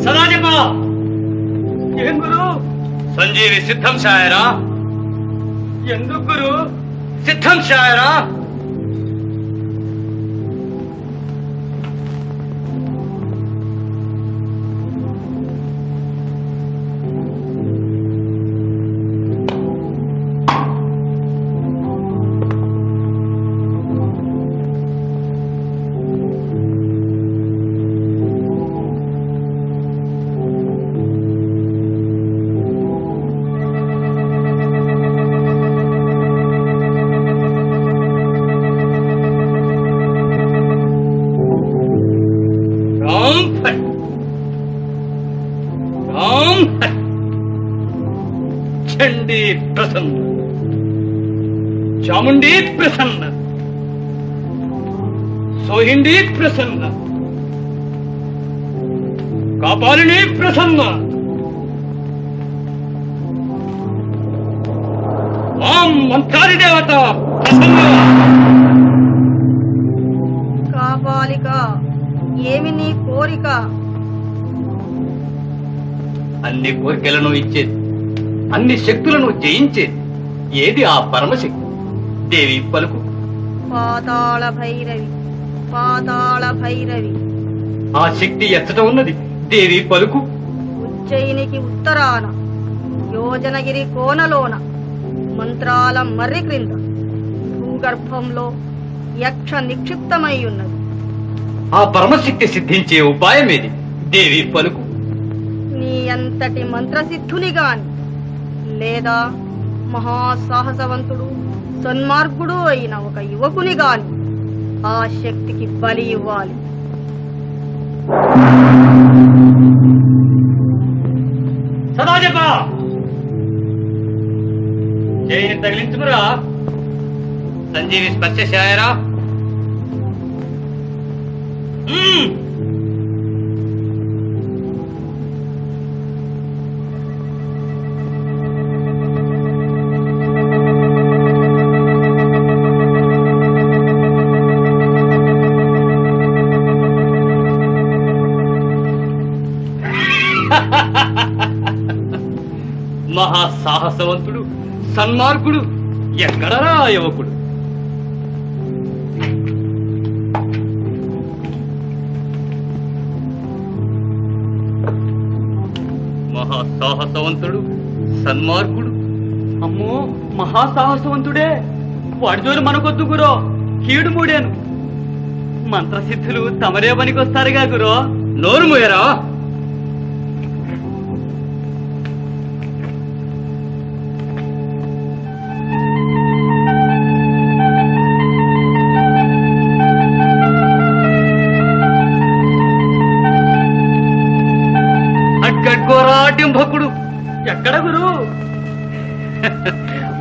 సదాజప ఏం గురు? సంజీవి సిద్ధం శాయరా. ఎందుకు గురు? సిద్ధం శాయరా. చండీ ప్రసన్న, చాముండీ ప్రసన్న, సోహిండీ ప్రసన్న, కాపాలిని ప్రసన్న, మాం మంత్రాది దేవత ప్రసన్న. కాపాలిక, ఏమి నీ కోరిక? అన్ని కోరికలను ఇచ్చేది, అన్ని శక్తులను జయించేది ఏది? ఆ పరమశక్తి. దేవి పలుకు. పాతాళ భైరవి, పాతాళ భైరవి. ఆ శక్తి ఎచ్చట ఉన్నది? దేవి పలుకు. ఉజ్జయినికి ఉత్తరాన, యోజనగిరి కోనలోన, మంత్రాల మర్రి క్రింద, భూగర్భంలో యక్ష నిక్షిప్తమై ఉన్నది. ఆ పరమశక్తి సిద్ధించే ఉపాయమేది? దేవి పలుకు. నీ అంతటి మంత్రసిద్ధుని గాని, లేదా మహాసాహసవంతుడు సన్మార్గుడు అయిన ఒక యువకుని గాని ఆ శక్తికి బలి ఇవ్వాలి. సదాజప జైని తగిలించుకురా. సంజీవి స్పర్శ శాయరా. మహాసాహసవంతుడు సన్మార్గుడు ఎక్కడరా యువకుడు? మహాసాహసవంతుడు సన్మార్గుడు. అమ్మో, మహాసాహసవంతుడే. వాడి జోలు మనకొద్దు గురో, కీడు మూడాను. మంత్రసిద్ధులు తమరే పనికొస్తారుగా గురో. నోరు మూయరా. డింభకుడు ఎక్కడ గురు?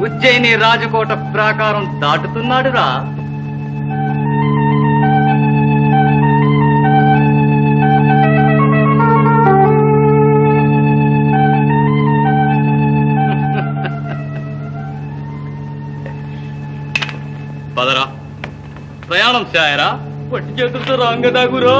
ఉజ్జయిని రాజకోట ప్రాకారం దాటుతున్నాడురా. పదరా, ప్రయాణం శాయరా. పట్టి చేతులతో రాంగదా గురో.